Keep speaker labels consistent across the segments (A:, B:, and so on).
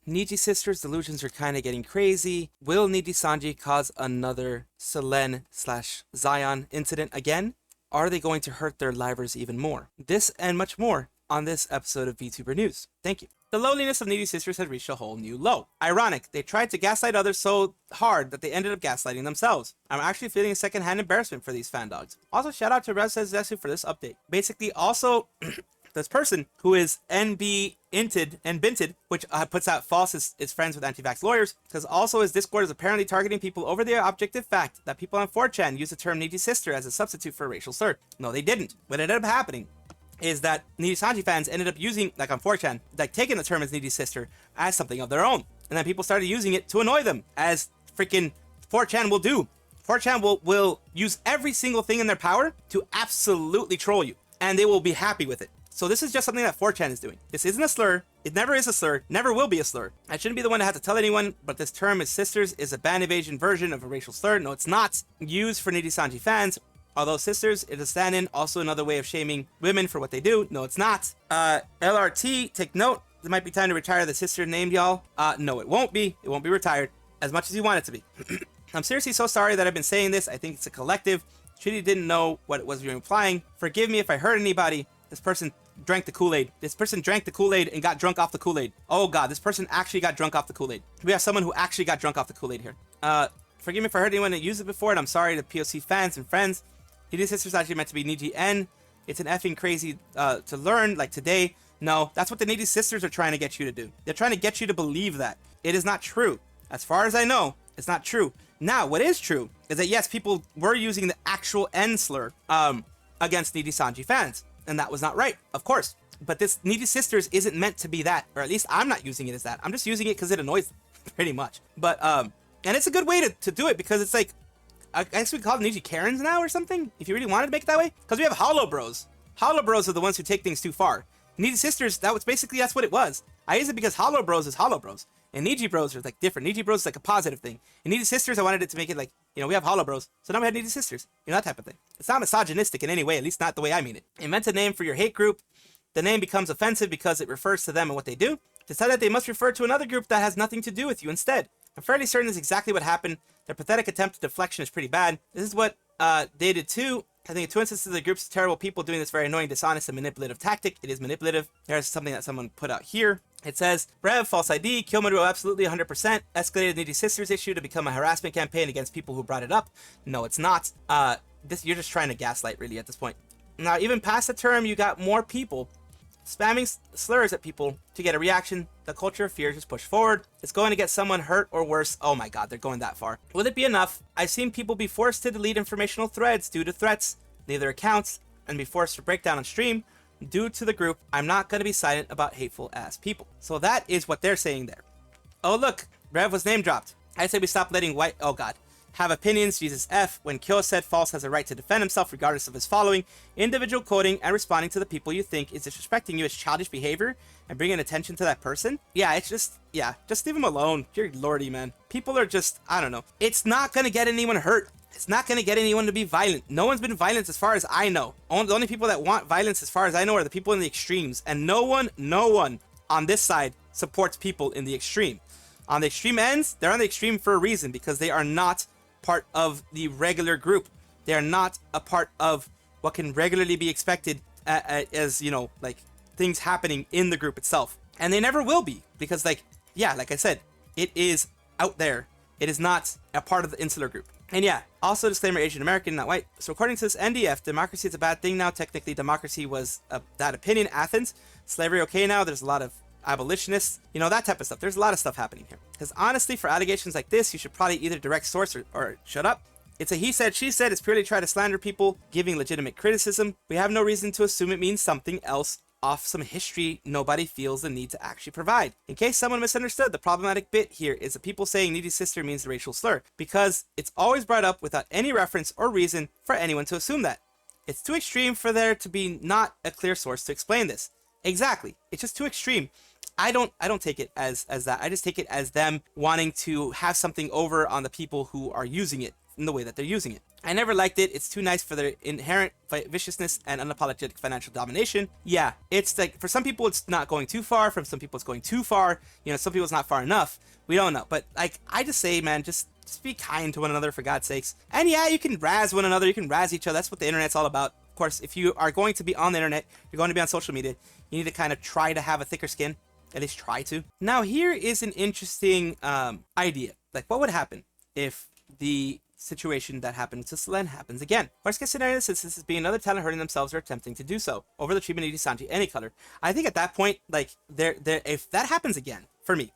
A: Nijisisters' delusions are kind of getting crazy. Will Nijisanji cause another selen / zaion incident again? Are they going to hurt their livers even more? This and much more on this episode of VTuber News. Thank you. The lowliness of Nijisisters has reached a whole new low. Ironic, they tried to gaslight others so hard that they ended up gaslighting themselves. I'm actually feeling a secondhand embarrassment for these fan dogs. Also, shout out to RevSaysZesu for this update. Basically, also, this person who is NB inted and binted, which puts out false is friends with anti-vax lawyers, because also his Discord is apparently targeting people over the objective fact that people on 4chan use the term Nijisister as a substitute for a racial slur. No, they didn't. What ended up happening is that Nijisanji fans ended up using, like on 4chan, like taking the term as Nijisister as something of their own. And then people started using it to annoy them, as freaking 4chan will do. 4chan will use every single thing in their power to absolutely troll you, and they will be happy with it. So this is just something that 4chan is doing. This isn't a slur. It never is a slur. Never will be a slur. I shouldn't be the one to have to tell anyone, but this term is sisters is a band evasion version of a racial slur. No, it's not. Used for Nijisanji fans. Although sisters is a stand-in, also another way of shaming women for what they do. No, it's not. LRT, take note. It might be time to retire the sister named y'all. No, it won't be. It won't be retired as much as you want it to be. I'm seriously so sorry that I've been saying this. I think it's a collective. Truly didn't know what it was we were implying. Forgive me if I hurt anybody. This person drank the Kool-Aid. This person drank the Kool-Aid and got drunk off the Kool-Aid. Oh god, this person actually got drunk off the Kool-Aid. We have someone who actually got drunk off the Kool-Aid here. Forgive me if I hurt anyone that used it before, and I'm sorry to POC fans and friends. Nijisisters is actually meant to be Niji N. It's an effing crazy to learn, like today. No, that's what the Nijisisters are trying to get you to do. They're trying to get you to believe that. It is not true. As far as I know, it's not true. Now, what is true is that yes, people were using the actual N slur against Nijisanji fans. And that was not right, of course. But this Nijisisters isn't meant to be that, or at least I'm not using it as that. I'm just using it because it annoys them, pretty much. But, and it's a good way to do it, because it's like, I guess we call them Niji Karens now or something, if you really wanted to make it that way. Because we have Hollow Bros. Hollow Bros are the ones who take things too far. Nijisisters, that's what it was. I use it because Hollow Bros is Hollow Bros. And Niji Bros are like different. Niji Bros is like a positive thing. And Nijisisters, I wanted it to make it like, you know, we have Hollow Bros, so now we have Nijisisters. You know, that type of thing. It's not misogynistic in any way, at least not the way I mean it. Invent a name for your hate group. The name becomes offensive because it refers to them and what they do. Decide that they must refer to another group that has nothing to do with you instead. I'm fairly certain this is exactly what happened. Their pathetic attempt at deflection is pretty bad. This is what they did too. I think in 2 instances of the groups of terrible people doing this very annoying, dishonest, and manipulative tactic. It is manipulative. There's something that someone put out here. It says, Rev, false ID, Kyomaru absolutely 100%, escalated Nijisisters issue to become a harassment campaign against people who brought it up. No, it's not. You're just trying to gaslight, really, at this point. Now, even past the term, you got more people spamming slurs at people to get a reaction. The culture of fear is just pushed forward. It's going to get someone hurt or worse. Oh my god, they're going that far. Will it be enough? I've seen people be forced to delete informational threads due to threats, leave their accounts, and be forced to break down on stream due to the group. I'm not going to be silent about hateful ass people. So that is what they're saying there. Oh look, Rev was name dropped. I say we stop letting white, oh god, have opinions, Jesus F. When Khyo said false has a right to defend himself regardless of his following. Individual quoting and responding to the people you think is disrespecting you as childish behavior and bringing attention to that person. Yeah, it's just, yeah, just leave him alone. You're lordy, man. People are just, I don't know. It's not going to get anyone hurt. It's not going to get anyone to be violent. No one's been violent as far as I know. The only people that want violence as far as I know are the people in the extremes. And no one on this side supports people in the extreme. On the extreme ends, they're on the extreme for a reason, because they are not part of the regular group. They are not a part of what can regularly be expected as, you know, like things happening in the group itself. And they never will be, because like, yeah, like I said, it is out there. It is not a part of the insular group. And yeah, also disclaimer, Asian American, not white. So according to this NDF, democracy is a bad thing now. Technically, democracy was that opinion, Athens. Slavery okay now. There's a lot of abolitionists, you know, that type of stuff. There's a lot of stuff happening here. Because honestly, for allegations like this, you should probably either direct source or shut up. It's a he said, she said. It's purely try to slander people, giving legitimate criticism. We have no reason to assume it means something else off some history nobody feels the need to actually provide. In case someone misunderstood, the problematic bit here is that people saying Nijisister means the racial slur, because it's always brought up without any reference or reason for anyone to assume that. It's too extreme for there to be not a clear source to explain this. Exactly. It's just too extreme. I don't take it as that. I just take it as them wanting to have something over on the people who are using it in the way that they're using it. I never liked it. It's too nice for their inherent viciousness and unapologetic financial domination. Yeah, it's like, for some people it's not going too far, for some people it's going too far, you know, some people it's not far enough. We don't know, but like, I just say, man, just be kind to one another, for God's sakes. And yeah, you can razz one another, you can razz each other. That's what the internet's all about. Of course, if you are going to be on the internet, you're going to be on social media, you need to kind of try to have a thicker skin. At least try to. Now, here is an interesting idea. Like, what would happen if the situation that happened to Selen happens again? Worst case scenario, since this is being another talent hurting themselves or attempting to do so over the treatment of Nijisanji, any color. I think at that point, like, if that happens again, for me,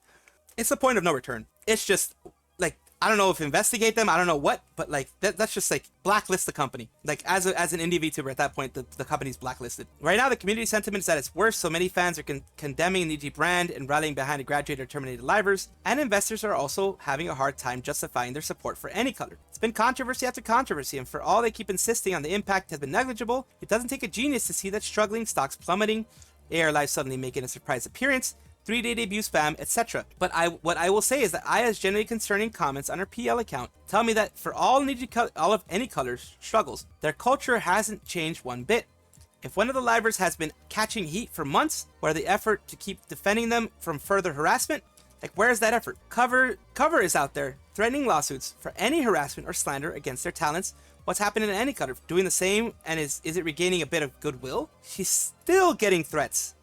A: it's the point of no return. It's just, like, I don't know if investigate them, I don't know what, but like, that's just like, blacklist the company. Like, as an indie VTuber at that point, the company's blacklisted. Right now, the community sentiment is at its worst, so many fans are condemning Niji brand and rallying behind the graduated or terminated livers, and investors are also having a hard time justifying their support for any color. It's been controversy after controversy, and for all they keep insisting on the impact has been negligible, it doesn't take a genius to see that struggling stocks plummeting, AR Live suddenly making a surprise appearance, 3-day debut spam, etc. But what I will say is that Aya's generally concerning comments on her PL account tell me that for all of any colors struggles, their culture hasn't changed one bit. If one of the livers has been catching heat for months, where the effort to keep defending them from further harassment, like, where is that effort? Cover is out there threatening lawsuits for any harassment or slander against their talents. What's happening in any color? Doing the same, and is it regaining a bit of goodwill? She's still getting threats.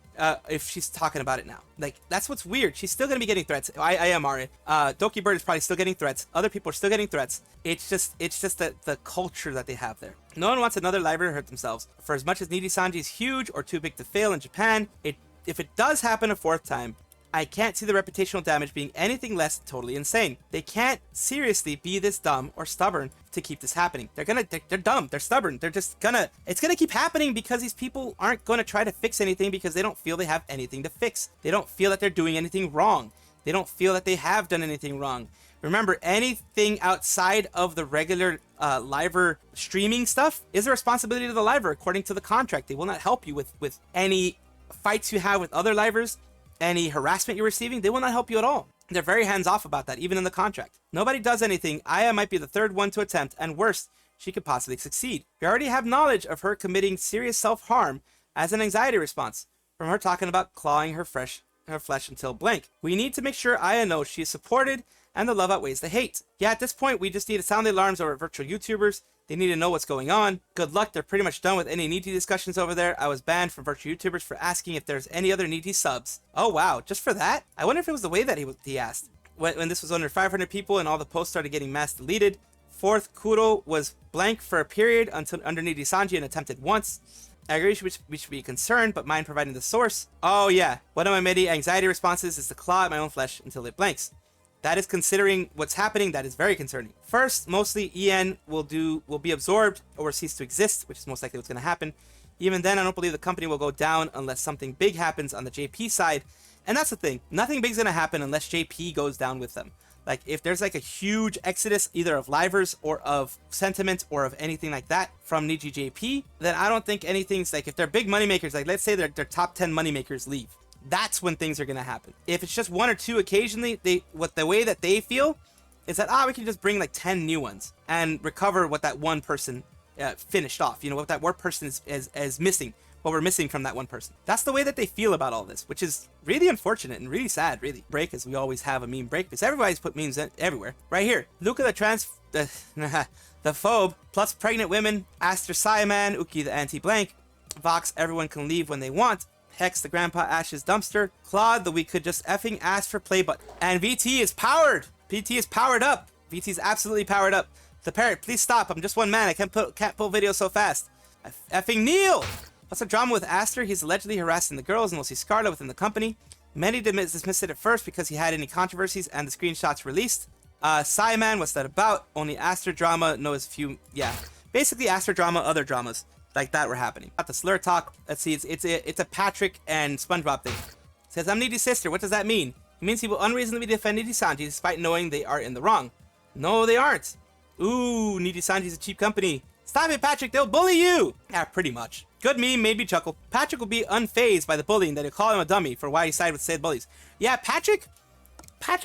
A: If she's talking about it now, like, that's what's weird. She's still gonna be getting threats. I am Amare. Dokibird is probably still getting threats. Other people are still getting threats. It's just the culture that they have there. No one wants another liver to hurt themselves. For as much as Nijisanji is huge or too big to fail in Japan, if it does happen a fourth time, I can't see the reputational damage being anything less than totally insane. They can't seriously be this dumb or stubborn to keep this happening. They're dumb, they're stubborn, it's gonna keep happening because these people aren't gonna try to fix anything because they don't feel they have anything to fix. They don't feel that they're doing anything wrong. They don't feel that they have done anything wrong. Remember, anything outside of the regular liver streaming stuff is a responsibility to the liver according to the contract. They will not help you with any fights you have with other livers. Any harassment you're receiving, they will not help you at all. They're very hands-off about that, even in the contract. Nobody does anything. Aya might be the third one to attempt, and worst, she could possibly succeed. We already have knowledge of her committing serious self-harm as an anxiety response, from her talking about clawing her flesh until blank. We need to make sure Aya knows she is supported and the love outweighs the hate. Yeah, at this point, we just need to sound the alarms over virtual YouTubers. They need to know what's going on. Good luck, they're pretty much done with any Niji discussions over there. I was banned from virtual YouTubers for asking if there's any other Niji subs. Oh wow, just for that? I wonder if it was the way that he asked. When this was under 500 people and all the posts started getting mass deleted. Fourth, Kuro was blank for a period until under Nijisanji and attempted once. I agree we should be concerned, but mind providing the source. Oh yeah, one of my many anxiety responses is to claw at my own flesh until it blanks. That is, considering what's happening, that is very concerning. First, mostly EN will be absorbed or cease to exist, which is most likely what's going to happen. Even then, I don't believe the company will go down unless something big happens on the JP side. And that's the thing. Nothing big's going to happen unless JP goes down with them. Like, if there's like a huge exodus either of livers or of sentiment or of anything like that from Niji JP, then I don't think anything's like, if they're big moneymakers, like let's say their top 10 moneymakers leave. That's when things are going to happen. If it's just one or two occasionally, the way that they feel is that, we can just bring like 10 new ones and recover what that one person finished off. You know, what that one person is missing, what we're missing from that one person. That's the way that they feel about all this, which is really unfortunate and really sad, really. Break, as we always have a meme break, because everybody's put memes everywhere. Right here, Luca the phobe, plus pregnant women, Aster Saiyaman, Uki the anti-blank, Vox, everyone can leave when they want, Hex the Grandpa Ash's dumpster, Claude the we could just effing ask for play button, and VT is powered. VT is powered up. VT is absolutely powered up. The parrot, please stop. I'm just one man. I can't pull videos so fast. Effing Neil. What's the drama with Aster? He's allegedly harassing the girls and mostly Scarle within the company. Many dismissed it at first because he had any controversies and the screenshots released. Saiyaman, what's that about? Only Aster drama knows a few. Yeah, basically Aster drama, other dramas like that were happening. Got the slur talk. Let's see, it's a Patrick and SpongeBob thing. It says, I'm Nijisister. What does that mean? It means he will unreasonably defend Nijisanji despite knowing they are in the wrong. No, they aren't. Ooh, Nijisanji's a cheap company. Stop it, Patrick. They'll bully you. Yeah, pretty much. Good meme, made me chuckle. Patrick will be unfazed by the bullying that he'll call him a dummy for why he sided with said bullies. Yeah, Patrick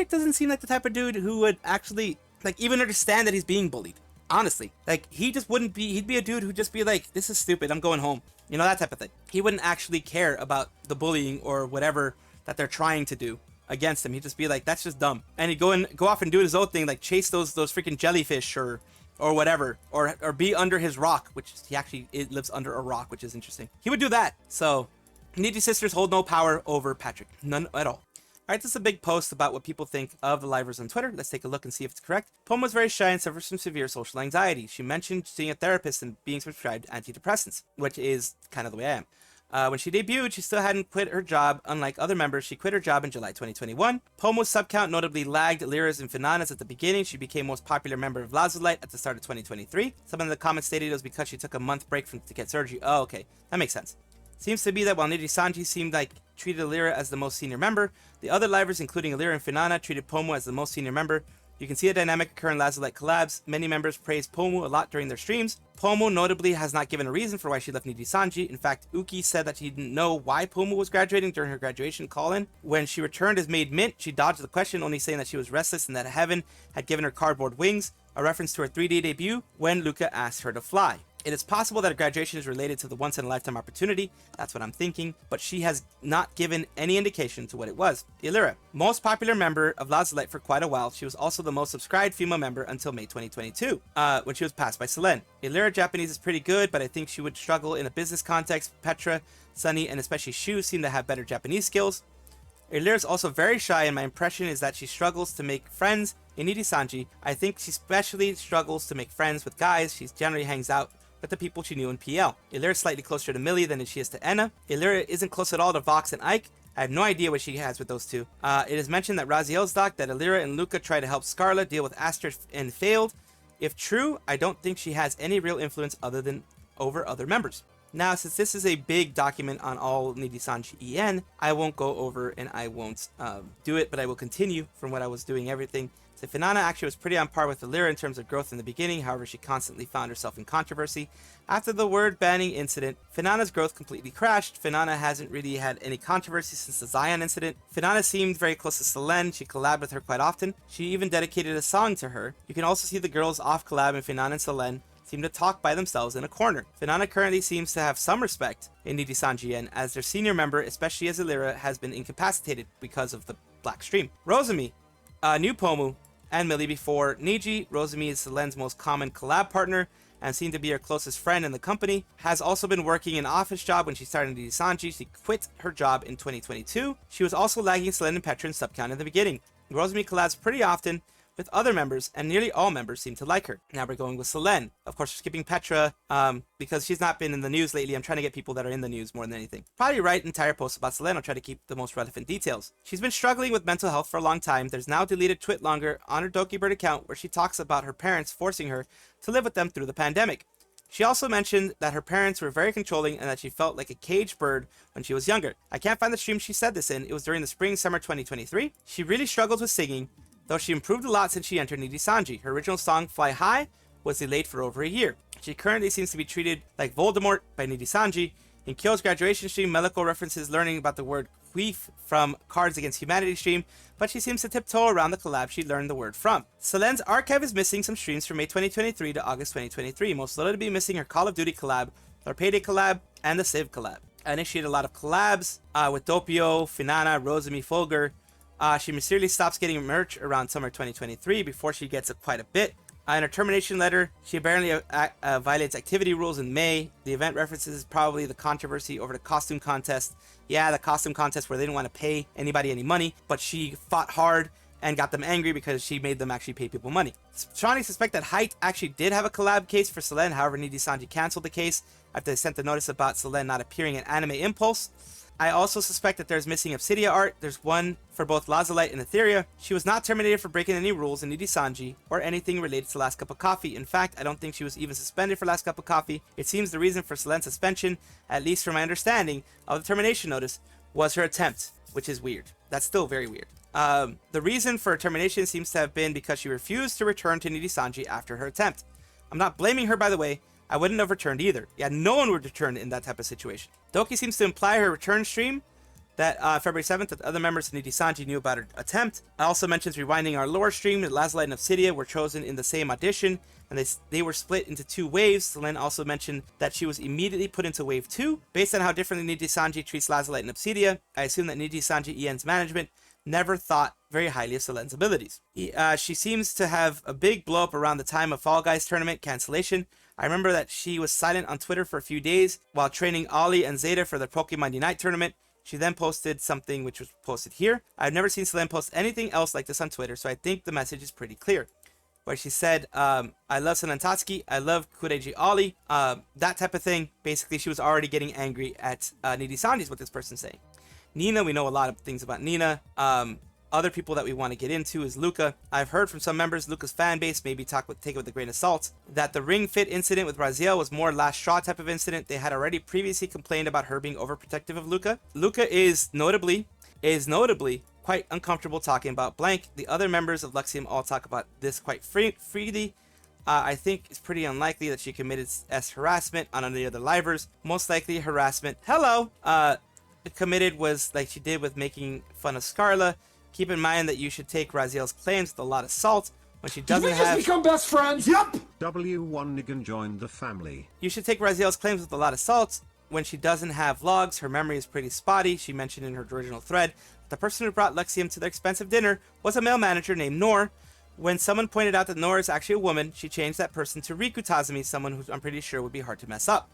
A: doesn't seem like the type of dude who would actually, like, even understand that he's being bullied. Honestly, like, he just wouldn't be, he'd be a dude who'd just be like, this is stupid, I'm going home. You know, that type of thing. He wouldn't actually care about the bullying or whatever that they're trying to do against him. He'd just be like, that's just dumb. And he'd go off and do his own thing, like chase those freaking jellyfish or whatever, or be under his rock, which he actually lives under a rock, which is interesting. He would do that. So Nijisisters hold no power over Patrick, none at all. All right, this is a big post about what people think of the livers on Twitter. Let's take a look and see if it's correct. Poem was very shy and suffers from severe social anxiety. She mentioned seeing a therapist and being prescribed antidepressants, which is kind of the way I am. When she debuted, she still hadn't quit her job. Unlike other members, she quit her job in July 2021. Pomo's subcount notably lagged Lyra's and Finana's at the beginning. She became most popular member of Lazulite at the start of 2023. Some of the comments stated it was because she took a month break to get surgery. Oh, okay. That makes sense. Seems to be that while Nijisanji seemed like treated Lyra as the most senior member, the other livers, including Lyra and Finana, treated Pomo as the most senior member. You can see a dynamic occur in Lazulite collabs. Many members praised Pomo a lot during their streams. Pomo notably has not given a reason for why she left Nijisanji. In fact, Uki said that she didn't know why Pomo was graduating during her graduation call-in. When she returned as Maid Mint, she dodged the question, only saying that she was restless and that heaven had given her cardboard wings, a reference to her 3D debut when Luca asked her to fly. It is possible that her graduation is related to the once-in-a-lifetime opportunity. That's what I'm thinking, but she has not given any indication to what it was. Lyra, most popular member of Lazulite for quite a while, she was also the most subscribed female member until May 2022, when she was passed by Selen. Lyra Japanese is pretty good, but I think she would struggle in a business context. Petra, Sunny, and especially Shu seem to have better Japanese skills. Lyra is also very shy, and my impression is that she struggles to make friends in Nijisanji. I think she especially struggles to make friends with guys. She generally hangs out with the people she knew in PL. Lyra is slightly closer to Millie than she is to Enna. Lyra isn't close at all to Vox and Ike. I have no idea what she has with those two. It is mentioned that Raziel's doc that Lyra and Luca tried to help Scarle deal with Aster and failed. If true, I don't think she has any real influence other than over other members. Now, since this is a big document on all Nijisanji EN, I won't go over and I won't do it, but I will continue from what I was doing everything. So Finana actually was pretty on par with Lyra in terms of growth in the beginning, however she constantly found herself in controversy. After the word banning incident, Finana's growth completely crashed. Finana hasn't really had any controversy since the Zaion incident. Finana seemed very close to Selen, she collabed with her quite often. She even dedicated a song to her. You can also see the girls off collab in Finana and Selen seem to talk by themselves in a corner. Finana currently seems to have some respect in Nijisanji as their senior member, especially as Lyra has been incapacitated because of the black stream. Rosemi, new Pomu, and Millie before Niji. Rosemi is Selen's most common collab partner and seemed to be her closest friend in the company. Has also been working an office job when she started Nijisanji. She quit her job in 2022. She was also lagging Selen and Petra in subcount in the beginning. Rosemi collabs pretty often with other members, and nearly all members seem to like her. Now we're going with Selen. Of course, we're skipping Petra because she's not been in the news lately. I'm trying to get people that are in the news more than anything. Probably write entire posts about Selen. I'll try to keep the most relevant details. She's been struggling with mental health for a long time. There's now deleted Twit longer on her dokibird account where she talks about her parents forcing her to live with them through the pandemic. She also mentioned that her parents were very controlling and that she felt like a caged bird when she was younger. I can't find the stream she said this in. It was during the spring-summer 2023. She really struggles with singing, though she improved a lot since she entered Nijisanji. Her original song, Fly High, was delayed for over a year. She currently seems to be treated like Voldemort by Nijisanji. In Khyo's graduation stream, Meliko references learning about the word queef from Cards Against Humanity stream, but she seems to tiptoe around the collab she learned the word from. Selen's archive is missing some streams from May 2023 to August 2023, most notably missing her Call of Duty collab, her Payday collab, and the Civ collab. I initiated a lot of collabs with Doppio, Finana, Rosemi, Fulgur. She mysteriously stops getting merch around summer 2023 before she gets quite a bit. In her termination letter, she apparently violates activity rules in May. The event references probably the controversy over the costume contest. Yeah, the costume contest where they didn't want to pay anybody any money, but she fought hard and got them angry because she made them actually pay people money. Strongly suspect that Height actually did have a collab case for Selen, however Nijisanji canceled the case after they sent the notice about Selen not appearing in Anime Impulse. I also suspect that there's missing Obsidia art. There's one for both Lazulite and Etheria. She was not terminated for breaking any rules in Nijisanji or anything related to Last Cup of Coffee. In fact, I don't think she was even suspended for Last Cup of Coffee. It seems the reason for Selen's suspension, at least from my understanding of the termination notice, was her attempt, which is weird. That's still very weird. The reason for her termination seems to have been because she refused to return to Nijisanji after her attempt. I'm not blaming her, by the way. I wouldn't have returned either. Yeah, no one would return in that type of situation. Doki seems to imply her return stream that February 7th, that other members of Nijisanji knew about her attempt. It also mentions rewinding our lore stream that Lazulite and Obsidia were chosen in the same audition, and they were split into 2 waves. Selen also mentioned that she was immediately put into wave 2. Based on how differently Nijisanji treats Lazulite and Obsidia, I assume that Nijisanji EN's management never thought very highly of Selen's abilities. She seems to have a big blow up around the time of Fall Guys tournament cancellation. I remember that she was silent on Twitter for a few days while training Ollie and Zeta for their Pokemon Unite tournament. She then posted something which was posted here. I've never seen Selen post anything else like this on Twitter, so I think the message is pretty clear. Where she said, I love Selen Tatsuki, I love Kureji Ollie, that type of thing. Basically, she was already getting angry at Nijisanji is what this person's saying. Nina, we know a lot of things about Nina. Other people that we want to get into is Luca. I've heard from some members, Luca's fan base, maybe take it with a grain of salt, that the ring fit incident with Raziel was more last straw type of incident. They had already previously complained about her being overprotective of Luca. Luca is notably quite uncomfortable talking about blank. The other members of Luxium all talk about this quite freely. I think it's pretty unlikely that she committed as harassment on any other livers. Most likely harassment. Committed was like she did with making fun of Scarle. Keep in mind that you should take Raziel's claims with a lot of salt when she doesn't have...
B: Did we just become best friends? Yep!
C: W1 Nigan joined the family.
A: You should take Raziel's claims with a lot of salt when she doesn't have logs. Her memory is pretty spotty. She mentioned in her original thread that the person who brought Luxium to their expensive dinner was a male manager named Nor. When someone pointed out that Nor is actually a woman, she changed that person to Riku Tazumi, someone who I'm pretty sure would be hard to mess up.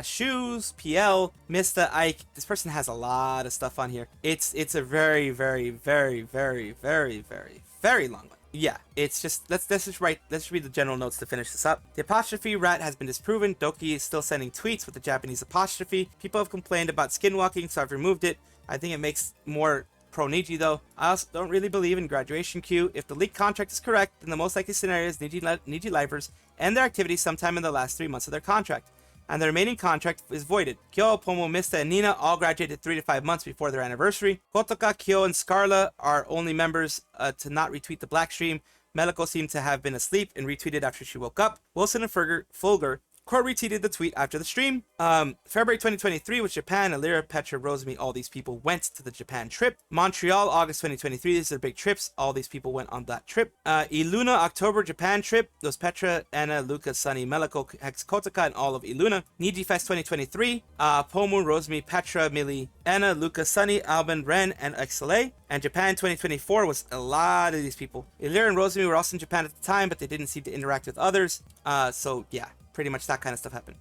A: Shoes, PL, Mr. Ike. This person has a lot of stuff on here. It's a very, very, very, very, very, very, very long one. Yeah, it's just, let's read the general notes to finish this up. The apostrophe rat has been disproven. Doki is still sending tweets with the Japanese apostrophe. People have complained about skinwalking, so I've removed it. I think it makes more pro Niji though. I also don't really believe in graduation queue. If the leaked contract is correct, then the most likely scenario is Niji livers end their activities sometime in the last 3 months of their contract, and the remaining contract is voided. Khyo, Pomo, Mista, and Nina all graduated 3 to 5 months before their anniversary. Kotoka, Khyo, and Scarle are only members to not retweet the black stream. Meliko seemed to have been asleep and retweeted after she woke up. Wilson and Fulger retweeted the tweet after the stream. February 2023 was Japan. Alira, Petra, Rosemi, all these people went to the Japan trip. Montreal, August 2023. These are big trips. All these people went on that trip. Iluna, October, Japan trip. Those Petra, Anna, Luca, Sunny, Meliko, Hex, Kotoka, and all of Iluna. Niji Fest 2023. Pomu, Rosemi, Petra, Millie, Anna, Luca, Sunny, Alban, Ren, and XLA. And Japan 2024 was a lot of these people. Ilira and Rosemi were also in Japan at the time, but they didn't seem to interact with others. So yeah. Pretty much that kind of stuff happened.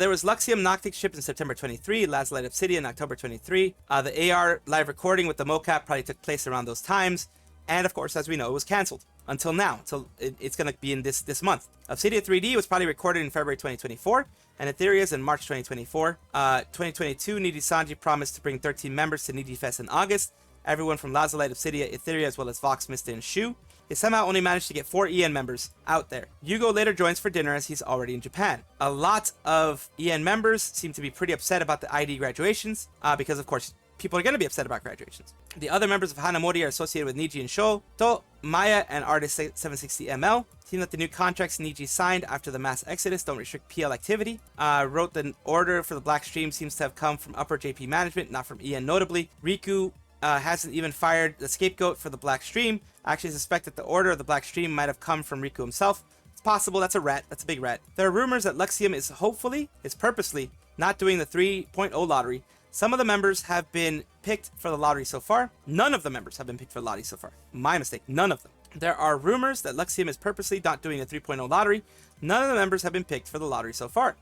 A: There was Luxium Noctic shipped in September 23, Lazulite Obsidian in October 23. The AR live recording with the mocap probably took place around those times. And of course, as we know, it was cancelled until now. Until it's going to be in this month. Obsidia 3D was probably recorded in February 2024. And Etherea's in March 2024. 2022, Nijisanji promised to bring 13 members to Niji Fest in August. Everyone from Lazulite, Obsidia, Etheria, as well as Vox, Mista, and Shu. They somehow only managed to get 4 EN members out there. Yugo later joins for dinner as he's already in Japan. A lot of EN members seem to be pretty upset about the ID graduations, because of course, people are going to be upset about graduations. The other members of Hanamori are associated with Niji and Sho. To, Maya, and Artist 760ML. Seem that the new contracts Niji signed after the mass exodus don't restrict PL activity. Wrote the order for the black stream seems to have come from upper JP management, not from EN notably. Riku hasn't even fired the scapegoat for the black stream. I actually suspect that the order of the black stream might have come from Riku himself. It's possible. That's a rat. That's a big rat. There are rumors that Luxium is purposely not doing the 3.0 lottery. Some of the members have been picked for the lottery so far. None of the members have been picked for the lottery so far. My mistake. None of them. There are rumors that Luxium is purposely not doing a 3.0 lottery. None of the members have been picked for the lottery so far.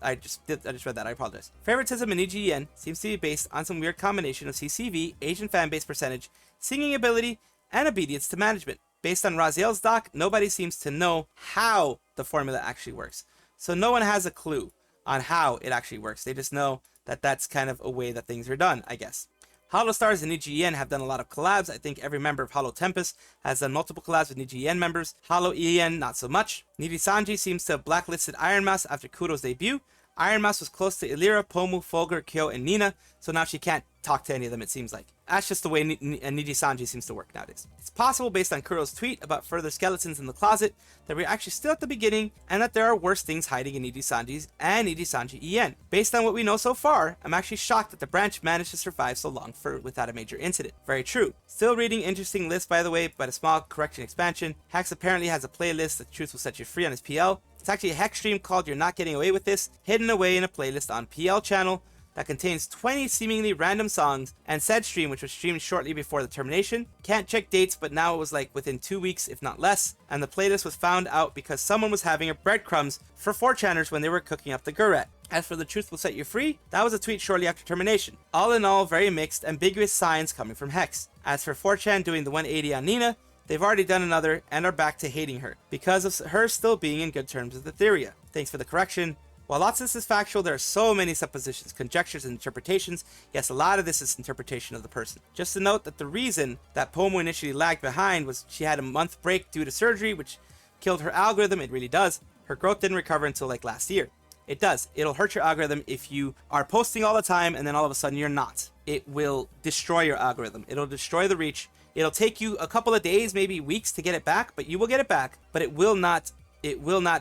A: I just read that. I apologize. Favoritism in EGN seems to be based on some weird combination of CCV, Asian fanbase percentage, singing ability, and obedience to management. Based on Raziel's doc, nobody seems to know how the formula actually works. So no one has a clue on how it actually works. They just know that that's kind of a way that things are done, I guess. Holostars and EGN have done a lot of collabs. I think every member of Holo Tempest has done multiple collabs with EGN members. Holo EN, not so much. Nijisanji seems to have blacklisted Iron Mouse after Kudo's debut. Iron Mouse was close to Illyra, Pomu, Fulgur, Khyo, and Nina, so now she can't talk to any of them, it seems like. That's just the way Nijisanji seems to work nowadays. It's possible, based on Kuro's tweet about further skeletons in the closet, that we're actually still at the beginning, and that there are worse things hiding in Nijisanji's and Nijisanji En. Based on what we know so far, I'm actually shocked that the branch managed to survive so long without a major incident. Very true. Still reading interesting list, by the way, but a small correction expansion. Hex apparently has a playlist that Truth Will Set You Free on his PL. It's actually a Hex stream called You're Not Getting Away With This, hidden away in a playlist on PL channel that contains 20 seemingly random songs, and said stream, which was streamed shortly before the termination. Can't check dates, but now it was like within 2 weeks, if not less, and the playlist was found out because someone was having a breadcrumbs for 4chaners when they were cooking up the Guret. As for the Truth Will Set You Free, that was a tweet shortly after termination. All in all, very mixed, ambiguous signs coming from Hex. As for 4chan doing the 180 on Nina, they've already done another and are back to hating her, because of her still being in good terms with Etheria. Thanks for the correction. While lots of this is factual, there are so many suppositions, conjectures, and interpretations. Yes, a lot of this is interpretation of the person. Just to note that the reason that Pomu initially lagged behind was she had a month break due to surgery, which killed her algorithm. It really does. Her growth didn't recover until like last year. It does. It'll hurt your algorithm if you are posting all the time and then all of a sudden you're not. It will destroy your algorithm. It'll destroy the reach. It'll take you a couple of days, maybe weeks to get it back, but you will get it back, but it will not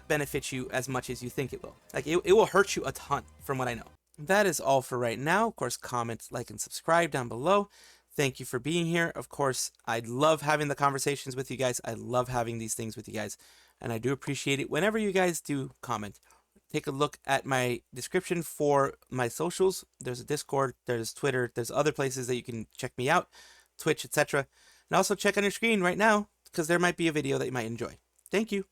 A: benefit you as much as you think it will. Like, it will hurt you a ton, from what I know. That is all for right now. Of course, comment, like, and subscribe down below. Thank you for being here. Of course, I love having the conversations with you guys. I love having these things with you guys, and I do appreciate it whenever you guys do comment. Take a look at my description for my socials. There's a Discord, there's Twitter, there's other places that you can check me out, Twitch, etc. And also check on your screen right now, because there might be a video that you might enjoy. Thank you.